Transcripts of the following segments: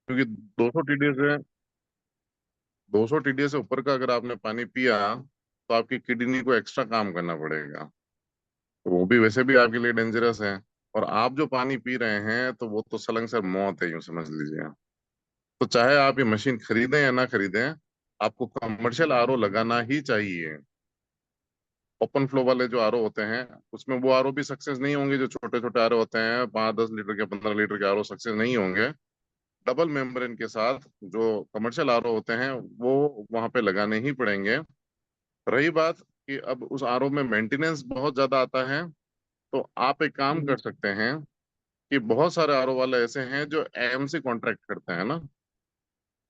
क्योंकि 200 टीडीएस से 200 टीडीएस से ऊपर का अगर आपने पानी पिया तो आपकी किडनी को एक्स्ट्रा काम करना पड़ेगा। तो वो भी वैसे भी आपके लिए डेंजरस है। और आप जो पानी पी रहे हैं तो वो तो सलंग से मौत है, यूं समझ लीजिए। तो चाहे आप ये मशीन खरीदें या ना खरीदें, आपको कमर्शियल आरओ लगाना ही चाहिए। ओपन फ्लो वाले जो आरओ होते हैं, उसमें वो आरओ भी सक्सेस नहीं होंगे। जो छोटे छोटे आरओ होते हैं 5-10 लीटर के 15 लीटर के आरओ सक्सेस नहीं होंगे। डबल मेम्ब्रेन के साथ जो कमर्शियल आरओ होते हैं वो वहां पे लगाने ही पड़ेंगे। रही बात कि अब उस आरओ में मेंटेनेंस बहुत ज्यादा आता है, तो आप एक काम कर सकते हैं कि बहुत सारे आरओ वाले ऐसे हैं जो एएमसी कॉन्ट्रैक्ट करते हैं ना।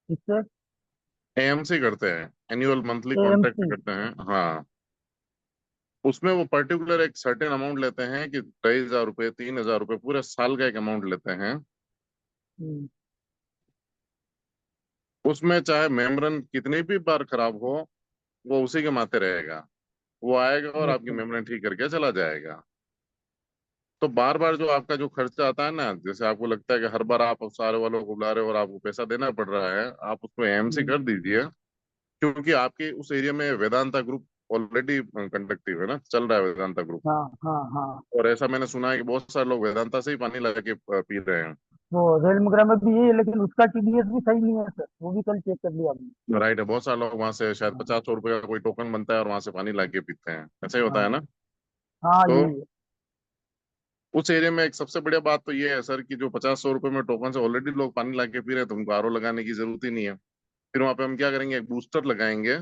इससे एएमसी करते हैं, एनुअल मंथली कॉन्ट्रैक्ट एएमसी। करते हैं, हाँ। उसमें वो पर्टिकुलर एक सर्टेन अमाउंट लेते हैं कि 2,500 रुपये 3,000 रुपये पूरे साल का एक अमाउंट लेते हैं। उसमें चाहे मेम्ब्रेन कितनी भी बार खराब हो, वो उसी के माथे रहेगा। वो आएगा और आपकी अच्छा। मेम्ब्रेन ठीक करके चला जाएगा। तो बार बार जो आपका जो खर्चा आता है ना, जैसे आपको लगता है कि हर बार आप सारे वालों को बुला रहे हो और आपको पैसा देना पड़ रहा है, आप उसको एएमसी हम्म, कर दीजिए। क्योंकि आपके उस एरिया में वेदांता ग्रुप ऑलरेडी कंडक्टिव है ना, चल रहा है वेदांता ग्रुप। हाँ हाँ हाँ। और ऐसा मैंने सुना है कि बहुत सारे लोग वेदांता से ही पानी लगा के पी रहे हैं। वो रेल मुगरा में भी यही है, लेकिन उसका टीडीएस भी सही नहीं है सर, वो भी कल चेक कर लिया हमने। राइट है, बहुत सारे लोग वहां से शायद हाँ 50-100 रुपए का कोई टोकन बनता है और वहां से पानी ला के पीते हैं, ऐसा ही होता है ना। हाँ हाँ, तो यही है। उस एरिया में एक सबसे बढ़िया बात तो ये है सर कि जो 50-100 रुपए में टोकन से ऑलरेडी लोग पानी ला के पी रहे हैं, तो उनको आरओ लगाने की जरूरत ही नहीं है। फिर वहां पे हम क्या करेंगे, एक बूस्टर लगाएंगे।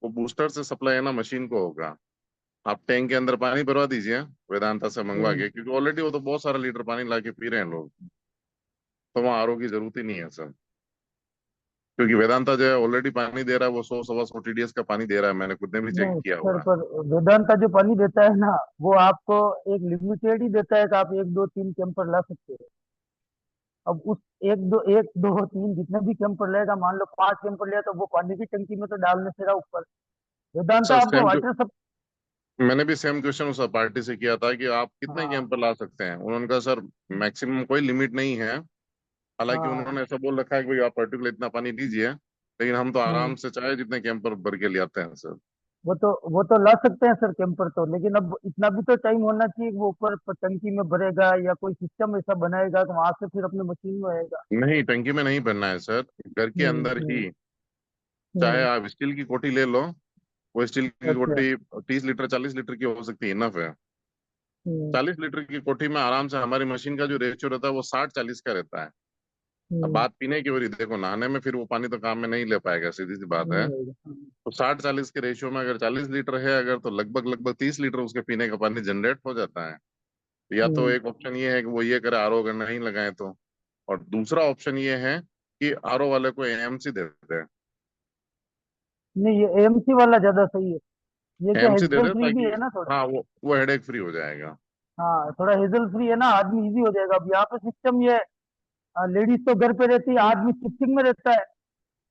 वो बूस्टर से सप्लाई है ना मशीन को होगा। आप टैंक के अंदर पानी भरवा दीजिए वेदांता से मंगवा हम्म, के, क्योंकि ऑलरेडी वो तो बहुत सारा लीटर पानी ला के पी रहे हैं लोग। तो वहाँ आरओ की जरूरत ही नहीं है सर। क्योंकि वेदांता जो है ऑलरेडी पानी दे रहा है, वो 100-125 टीडीएस का पानी दे रहा है, मैंने खुद ने भी चेक नहीं किया सर, हुआ है। पर वेदांता जो पानी देता है ना, वो आपको एक लिमिटेड ही देता है कि आप 1 2 3 कैंपर ला सकते हो। अब उस 1 2 1 2 3 जितने भी कैंपर लेगा, मान लो 5 कैंपर लिया, तो वो पानी की टंकी में तो डालने से रहा ऊपर। वेदांता सर आपको सेम, वाटर सब। मैंने भी सेम क्वेश्चन उस पार्टी से किया था कि आप कितने हाँ कैंपर ला सकते हैं। उन्होंने कहा सर मैक्सिमम कोई लिमिट नहीं है। हालांकि हाँ। उन्होंने ऐसा बोल रखा है कि भाई आप पर्टिकुलर इतना पानी दीजिए, लेकिन हम तो आराम हम्म, से चाहे जितने कैंपर भर के ले आते हैं सर। वो तो ला सकते हैं सर कैंपर तो, लेकिन अब इतना भी तो टाइम होना चाहिए कि वो ऊपर टंकी में भरेगा, या कोई सिस्टम ऐसा बनाएगा कि वहां से फिर अपने मशीन में आएगा। नहीं, टंकी में नहीं भरना है सर, घर के अंदर ही। हम्म। चाहे हम्म। आप स्टील की कोठी ले लो, वो स्टील की अच्छा। कोठी 30 लीटर 40 लीटर की हो सकती है, इनफ है। हम्म। 40 लीटर की कोठी में आराम से हमारी मशीन का जो रेशियो रहता है वो 60-40 का रहता है। अब हम्म। बात पीने की हो रही, देखो नहाने में फिर वो पानी तो काम में नहीं ले पाएगा, सीधी सी बात है। नहीं आएगा। तो 60-40 के रेशियो में अगर 40 लीटर है अगर, तो लगभग लगभग 30 लीटर उसके पीने का पानी जनरेट हो जाता है। या तो हम्म। एक ऑप्शन ये है कि वो ये करे, आरओ अगर नहीं लगाए तो। और दूसरा ऑप्शन ये है कि आरओ वाले को एएमसी दे देते हैं। नहीं, ये एएमसी वाला ज्यादा सही है। ये क्या एएमसी दे हेजल दे फ्री भी ताकि, है ना थोड़ा। हाँ, वो हेडेक फ्री हो जाएगा। हाँ, थोड़ा हेजल फ्री है ना, आदमी इजी हो जाएगा। अब यहाँ पे सिस्टम ये, लेडीज तो घर पे रहती है, आदमी शिफ्टिंग में रहता है।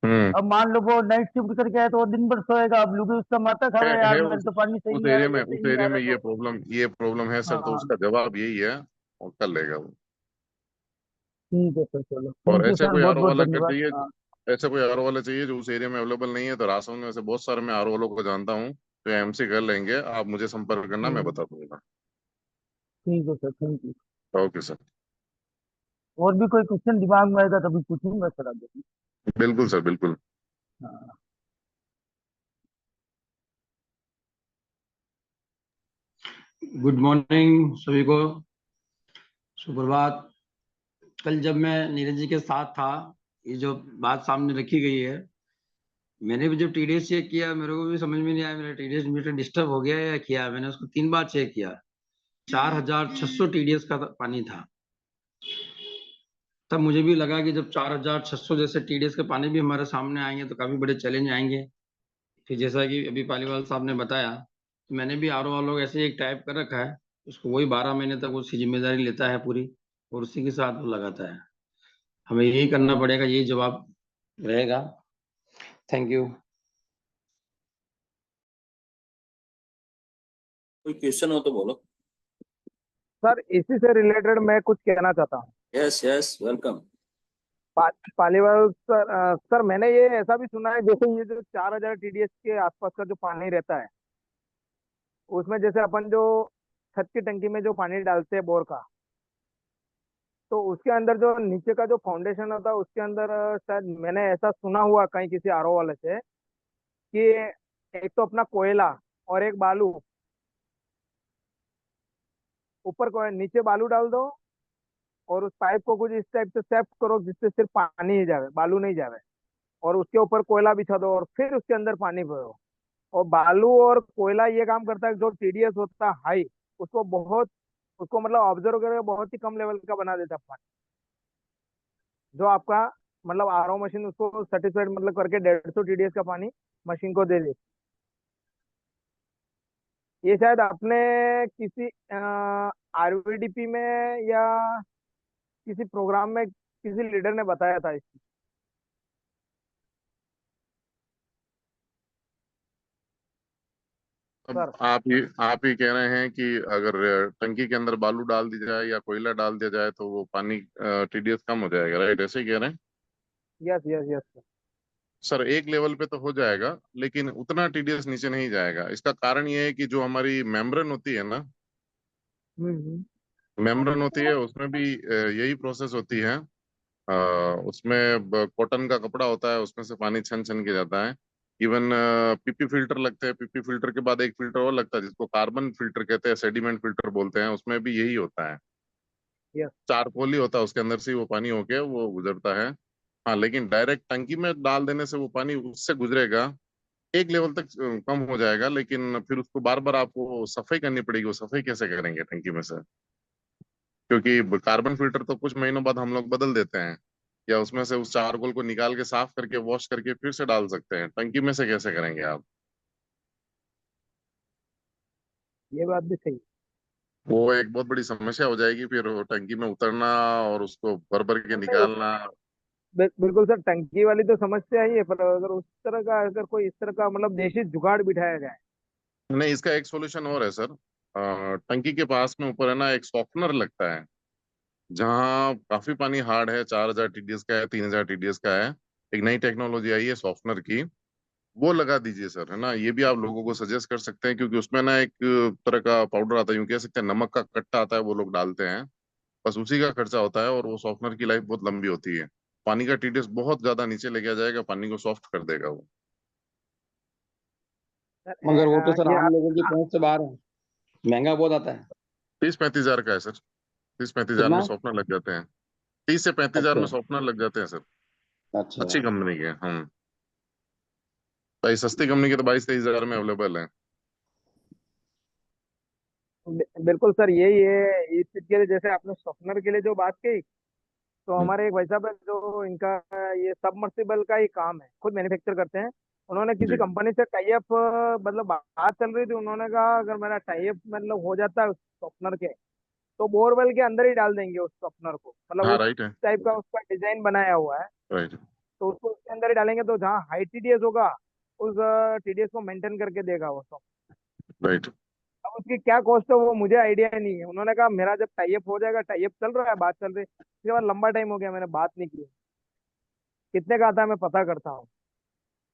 हम्म। अब मान लो वो नाइट शिफ्ट करके आए तो वो दिन भर सोएगा। अब लोग उसका माथा खा रहा है, यार है मेरे तो पानी सही उस नहीं आ एरिया रहा, में, ये उस सही नहीं आ एरिया रहा में तो। ये प्रॉब्लम है सर, तो हाँ। उसका जवाब यही है। और कर लेगा वो। ठीक है सर, चलो और थैंक यू ऐसे सर, कोई बहुत आरओ बहुत वाला कर धन्यवाद। चाहिए, हाँ। ऐसे कोई आरओ वाला चाहिए जो उस एरिया में अवेलेबल नहीं है, तो राजस्थान में ऐसे बहुत सारे मैं आरओ वालों को जानता हूँ तो एमसी कर लेंगे। आप मुझे संपर्क करना, मैं हम्म, बता दूंगा। ठीक है sir, thank you. Okay sir. और भी कोई क्वेश्चन दिमाग में आएगा तभी पूछूंगा सर आगे। बिल्कुल सर, बिल्कुल। हाँ। गुड मॉर्निंग सभी को, सुप्रभात। कल जब मैं नीरज जी के साथ था, ये जो बात सामने रखी गई है, मैंने भी जब टीडीएस चेक किया, मेरे को भी समझ में नहीं आया मेरा टीडीएस मीटर डिस्टर्ब हो गया है या किया। मैंने उसको 3 बार चेक किया, 4,600 टीडीएस का पानी था। तब मुझे भी लगा कि जब 4,600 जैसे टीडीएस के पानी भी हमारे सामने आएंगे तो काफी बड़े चैलेंज आएंगे। फिर जैसा कि अभी पालीवाल साहब ने बताया, तो मैंने भी आर ओ वालों ऐसे ही एक टाइप कर रखा है, उसको वही 12 महीने तक उसकी जिम्मेदारी लेता है पूरी, और उसी के साथ वो लगाता है। हमें यही करना पड़ेगा, यही जवाब रहेगा। Thank you. कोई क्वेश्चन हो तो बोलो। सर इसी से रिलेटेड मैं कुछ कहना चाहता हूँ। Yes yes, welcome. Paliwal sir, sir मैंने ये ऐसा भी सुना है, जैसे ये जो 4,000 टीडीएस के आसपास का जो पानी रहता है, उसमें जैसे अपन जो छत की टंकी में जो पानी डालते हैं बोर का, तो उसके अंदर जो नीचे का जो फाउंडेशन होता है उसके अंदर शायद मैंने ऐसा सुना हुआ कहीं किसी आरओ वाले से, कि एक तो अपना कोयला और एक बालू, ऊपर को नीचे बालू डाल दो, और उस पाइप को कुछ इस टाइप से सेट करो जिससे सिर्फ पानी ही जावे, बालू नहीं जावे, और उसके ऊपर कोयला बिछा दो और फिर उसके अंदर पानी भरो। और बालू और कोयला ये काम करता है, जो टीडीएस होता है हाई, उसको बहुत, उसको मतलब ऑब्जर्व करके बहुत ही कम लेवल का बना देता है पानी, जो आपका मतलब आरओ मशीन उसको सेटिस्फाइड मतलब करके 150 टीडीएस का पानी मशीन को दे देती। ये शायद अपने किसी आरवीडीपी में या किसी प्रोग्राम में किसी लीडर ने बताया था इसकी। अब सर, आप ही कह रहे हैं कि अगर टंकी के अंदर बालू डाल दी जाए या कोयला डाल दिया जाए तो वो पानी टीडीएस कम हो जाएगा, राइट? ऐसे ही कह रहे हैं yes yes yes sir. Sir. एक लेवल पे तो हो जाएगा, लेकिन उतना टीडीएस नीचे नहीं जाएगा। इसका कारण ये है कि जो हमारी मेम्ब्रेन होती है ना, हम्म। मेम्ब्रेन होती है, उसमें भी यही प्रोसेस होती है। उसमें कॉटन का कपड़ा होता है, उसमें से पानी छन छन के जाता है। इवन पीपी फिल्टर लगते हैं, पीपी फिल्टर के बाद एक फिल्टर और लगता है जिसको कार्बन फिल्टर कहते हैं, सेडिमेंट फिल्टर बोलते हैं। उसमें भी यही होता है, यस। चारकोल ही होता है उसके अंदर से ही वो पानी होके वो गुजरता है। हाँ, लेकिन डायरेक्ट टंकी में डाल देने से वो पानी उससे गुजरेगा, एक लेवल तक कम हो जाएगा, लेकिन फिर उसको बार बार आपको सफाई करनी पड़ेगी। वो सफाई कैसे करेंगे टंकी में से? क्योंकि कार्बन फिल्टर तो कुछ महीनों बाद हम लोग बदल देते हैं, या उसमें से उस चारकोल को निकाल के साफ करके वॉश करके फिर से डाल सकते हैं। टंकी में से कैसे करेंगे आप? ये बात भी सही वो एक बहुत बड़ी समस्या हो जाएगी फिर, वो टंकी में उतरना और उसको भर भर के है। नहीं, निकालना। बिल्कुल सर, टंकी वाली तो समस्या ही है, पर अगर उस तरह का, अगर कोई इस तरह का मतलब देशी जुगाड़ बिठाया जाए। नहीं, इसका एक सॉल्यूशन और है सर। टंकी के पास में ऊपर है ना एक सॉफ्टनर लगता है, जहाँ काफी पानी हार्ड है, 4,000 टीडीएस का है, 3,000 टीडीएस का है। एक नई टेक्नोलॉजी आई है सॉफ्टनर की, वो लगा दीजिए सर, है ना। ये भी आप लोगों को सजेस्ट कर सकते हैं, क्योंकि उसमें ना एक तरह का पाउडर आता है, यूं कह सकते हैं नमक का कट्टा आता है, वो लोग डालते हैं। बस उसी का खर्चा होता है, और वो सॉफ्टनर की लाइफ बहुत लंबी होती है। पानी का टीडीएस बहुत ज्यादा नीचे लेके आ जाएगा, पानी को सॉफ्ट कर देगा वो। सर, मगर वो तो सर ये आम आप, लोगों की पहुंच से बाहर है, महंगा बहुत आता है। 30-35 हजार का है सर। 30-35 हजार में कितना? सॉफ्टनर लग जाते हैं। 30 से 35 हजार में अच्छा सॉफ्टनर लग जाते हैं सर। अच्छा। अच्छी कंपनी के। हम भाई, सस्ती कंपनी के तो 22-23 हजार में अवेलेबल है। बिल्कुल सर, यही है इस चीज के लिए, जैसे आपने शॉर्पनर के लिए जो बात की, तो हम्म, हमारे एक भाई साहब है जो इनका ये सबमर्सिबल का ही काम है, खुद मैन्युफैक्चर करते हैं। उन्होंने किसी जी। कंपनी से टाई अप, मतलब बात चल रही थी, उन्होंने कहा अगर मेरा टाई अप मतलब हो जाता है उस शॉर्पनर के, तो बोरवेल के अंदर ही डाल देंगे उस शॉर्पनर को, मतलब हाँ, उस राइट है। टाइप का उसका डिजाइन बनाया हुआ है। राइट। तो उसको उसके अंदर ही डालेंगे, तो जहाँ हाई टीडीएस होगा उस टीडीएस को मेंटेन करके देगा वो सब। राइट। अब उसकी क्या कॉस्ट है वो मुझे आइडिया नहीं है। उन्होंने कहा मेरा जब टाई अप हो जाएगा, टाई अप चल रहा है, बात चल रही है, इसके बाद लंबा टाइम हो गया मैंने बात नहीं की, कितने का आता है मैं पता करता हूँ।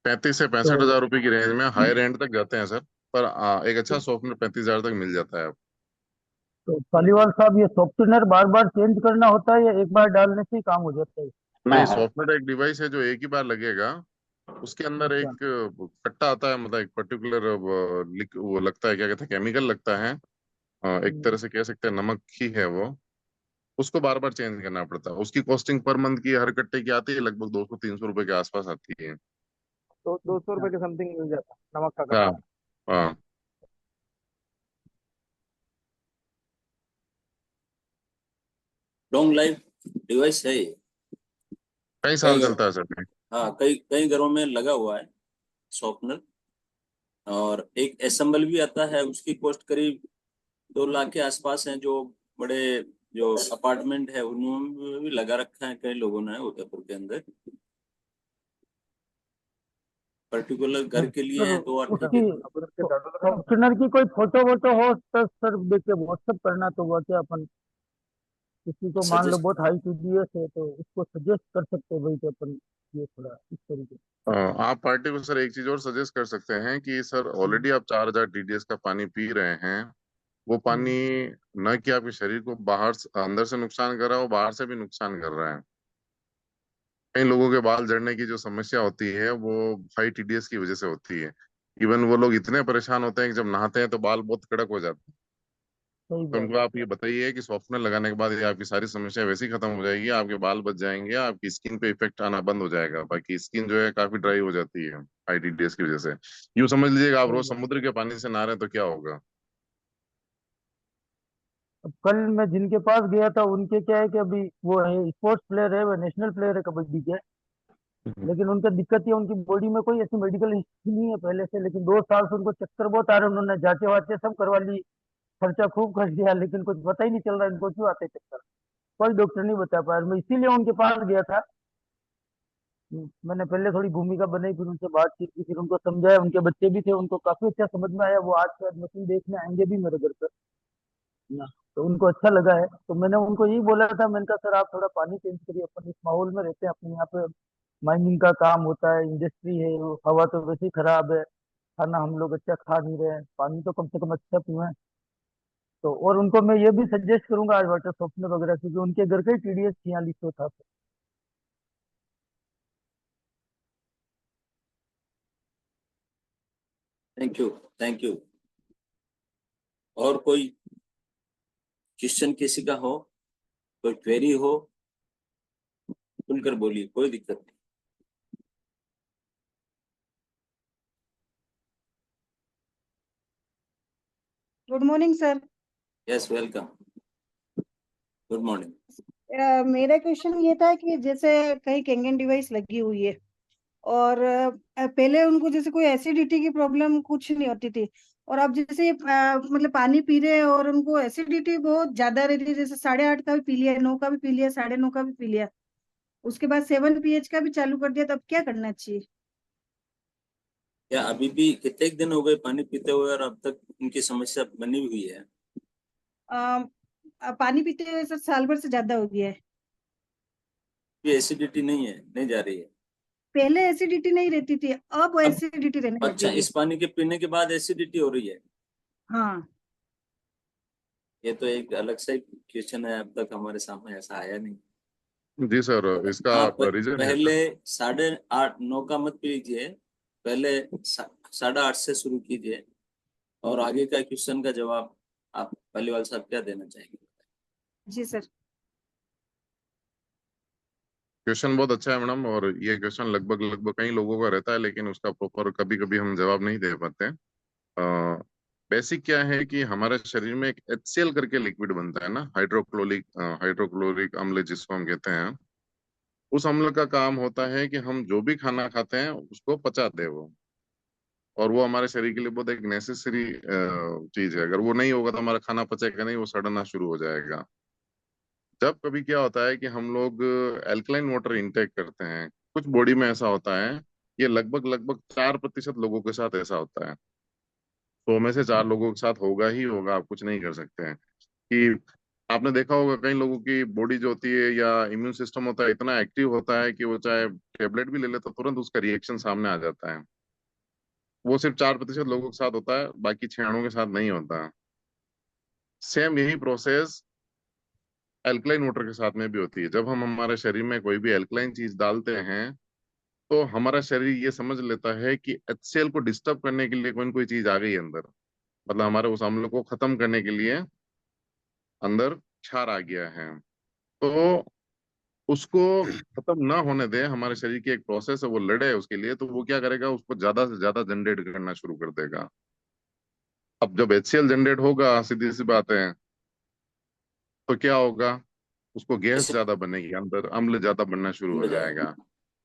35 से 65 हजार रुपए की रेंज में हाई रेंज तक जाते हैं सर। पर एक अच्छा तो, सॉफ्टवेयर 35 हजार तक मिल जाता है। तो पालीवाल साहब, ये सॉफ्टवेयर बार बार चेंज करना होता है या एक बार डालने से ही काम हो जाता है? नहीं, हाँ हाँ। सॉफ्टवेयर एक डिवाइस है जो एक ही बार लगेगा। उसके अंदर अच्छा। एक कट्टा आता है, मतलब एक पर्टिकुलर वो लगता है, क्या कहते हैं, केमिकल लगता है। एक तरह हम्म। से कह सकते हैं नमक ही है वो। उसको बार बार चेंज करना पड़ता है। उसकी कॉस्टिंग पर मंथ की हर कट्टे की आती है लगभग 200-300 रुपए के आसपास आती है। तो 200 अच्छा। रुपये के समथिंग मिल जाता है नमक का हाँ। कट्टा। हाँ। लॉन्ग लाइफ डिवाइस है ये। कई कई साल घर, चलता है सर। हाँ, कई कई घरों में लगा हुआ है शॉर्पनर। और एक एसेंबल भी आता है, उसकी कॉस्ट करीब 2 लाख के आसपास है। जो बड़े जो अपार्टमेंट है उनमें भी लगा रखा है कई लोगों ने उदयपुर के अंदर। पर्टिकुलर घर के लिए सर, है तो और ठीक उसकी है। सॉफ्टवेयर की कोई फोटो वोटो हो तो सर देख के व्हाट्सएप करना, तो वो क्या अपन किसी को मान लो सजेस्ट बहुत हाई टीडीएस है तो उसको सजेस्ट कर सकते हैं भाई कि अपन ये थोड़ा इस तरीके से। आप पार्टी को सर एक चीज और सजेस्ट कर सकते हैं कि सर ऑलरेडी आप 4000 टीडीएस का पानी पी रहे हैं। वो पानी न कि आपके शरीर को अंदर से नुकसान कर रहा है, वो बाहर से भी नुकसान कर रहा है। कई लोगों के बाल झड़ने की जो समस्या होती है वो हाई टीडीएस की वजह से होती है। इवन वो लोग इतने परेशान होते हैं कि जब नहाते हैं तो बाल बहुत कड़क हो जाते हैं। सही तो बात उनको आप ये बताइए कि सॉफ्टनर लगाने के बाद ये आपकी सारी समस्या वैसे ही खत्म हो जाएगी, आपके बाल बच जाएंगे, आपकी स्किन पे इफेक्ट आना बंद हो जाएगा। बाकी स्किन जो है काफी ड्राई हो जाती है हाई टीडीएस की वजह से। यूं समझ लीजिएगा आप सही रोज बात। समुद्र के पानी से नहा रहे हैं तो क्या होगा। अब कल मैं जिनके पास गया था उनके क्या है कि अभी वो है स्पोर्ट्स प्लेयर है, वो नेशनल प्लेयर है कबड्डी के। लेकिन उनका दिक्कत ये उनकी बॉडी में कोई ऐसी मेडिकल हिस्ट्री नहीं है पहले से, लेकिन 2 साल से उनको चक्कर बहुत आ रहे हैं। उन्होंने जांचे वाचे सब करवा ली, खर्चा खूब कर दिया, लेकिन कुछ पता ही नहीं चल रहा इनको क्यों आते चक्कर। कोई डॉक्टर नहीं बता पाया। मैं इसीलिए उनके पास गया था। मैंने पहले थोड़ी भूमिका बनाई, फिर उनसे बातचीत की, फिर उनको समझाया। उनके बच्चे भी थे, उनको काफी अच्छा समझ में आया। वो आज शायद मशीन देखने आएंगे भी मेरे घर पर ना। तो उनको अच्छा लगा है। तो मैंने उनको यही बोला था, मैंने कहा सर आप थोड़ा पानी चेंज करिए, अपन इस माहौल में रहते हैं, अपने यहाँ पे माइनिंग का काम होता है, इंडस्ट्री है, वो हवा तो वैसे ही खराब है, खाना हम लोग अच्छा खा नहीं रहे हैं, पानी तो कम से कम अच्छा पिए। तो और उनको मैं ये भी सजेस्ट करूंगा आज वाटर सॉफ्टनर वगैरह, क्योंकि उनके घर का ही टीडीएस 4600 था। Thank you, thank you. और कोई क्वेश्चन किसी का हो, कोई क्वेरी हो, खुलकर बोलिए, कोई दिक्कत नहीं। Good morning sir. Yes, welcome. Good morning. मेरा क्वेश्चन ये था कि जैसे कहीं कैंगन डिवाइस लगी हुई है और पहले उनको जैसे कोई एसिडिटी की प्रॉब्लम कुछ नहीं होती थी, और अब जैसे मतलब पानी पी रहे हैं और उनको एसिडिटी बहुत ज्यादा रहती है, जैसे 8.5 का भी पी लिया, 9 का भी पी लिया, 9.5 का भी पी लिया, उसके बाद 7 pH का भी चालू कर दिया, तो अब क्या करना चाहिए? क्या अभी भी कितने दिन हो गए पानी पीते हुए और अब तक उनकी समस्या बनी हुई है? पानी पीते हुए सर साल भर से ज्यादा हो गया है। ये एसिडिटी नहीं है, नहीं जा रही है? पहले एसिडिटी नहीं रहती थी, अब अब एसिडिटी रहने लग अच्छा, गई है। इस पानी के पीने के बाद एसिडिटी हो रही है? हाँ। ये तो एक अलग सा क्वेश्चन है, अब तक हमारे सामने ऐसा आया नहीं। जी सर, इसका आप रीजन है पहले सर। 8.5 9 का मत पीजिए, पहले 8.5 से शुरू कीजिए। और आगे का क्वेश्चन का जवाब आप पहलीवाल साहब क्या देना चाहेंगे? जी सर। क्वेश्चन बहुत अच्छा है मैडम, और ये क्वेश्चन लगभग लगभग कई लोगों का रहता है, लेकिन उसका प्रॉपर कभी कभी हम जवाब नहीं दे पाते हैं। बेसिक क्या है कि हमारे शरीर में एक HCl करके लिक्विड बनता है ना, हाइड्रोक्लोरिक अम्ल जिसको हम कहते हैं। उस अम्ल का काम होता है कि हम जो भी खाना खाते हैं उसको पचा दे वो। और वो हमारे शरीर के लिए बहुत एक नेसेसरी चीज है। अगर वो नहीं होगा तो हमारा खाना पचेगा नहीं, वो सड़ना शुरू हो जाएगा। जब कभी क्या होता है कि हम लोग एल्कलाइन वाटर इंटेक करते हैं, कुछ बॉडी में ऐसा होता है, ये लगभग लगभग 4% लोगों के साथ ऐसा होता है। 100 में से 4 लोगों के साथ होगा ही होगा, आप कुछ नहीं कर सकते हैं। कि आपने देखा होगा कई लोगों की बॉडी जो होती है या इम्यून सिस्टम होता है इतना एक्टिव होता है कि वो चाहे टेबलेट भी ले ले तो तुरंत उसका रिएक्शन सामने आ जाता है। वो सिर्फ 4% लोगों के साथ होता है, बाकी 6 के साथ नहीं होता है। सेम यही प्रोसेस एल्कलाइन वाटर के साथ में भी होती है। जब हम हमारे शरीर में कोई भी एल्कलाइन चीज डालते हैं तो हमारा शरीर ये समझ लेता है कि HCl को डिस्टर्ब करने के लिए कोई न कोई चीज आ गई अंदर, मतलब हमारे उस अम्ल को खत्म करने के लिए अंदर क्षार आ गया है। तो उसको खत्म ना होने दे, हमारे शरीर की एक प्रोसेस है, वो लड़े उसके लिए, तो वो क्या करेगा, उसको ज्यादा से ज्यादा जनरेट करना शुरू कर देगा। अब जब HCl जनरेट होगा, सीधी सी बात है, तो क्या होगा, उसको गैस जैसे ज्यादा बनेगी, अंदर अम्ल ज्यादा बनना शुरू हो हो जाएगा। जाएगा।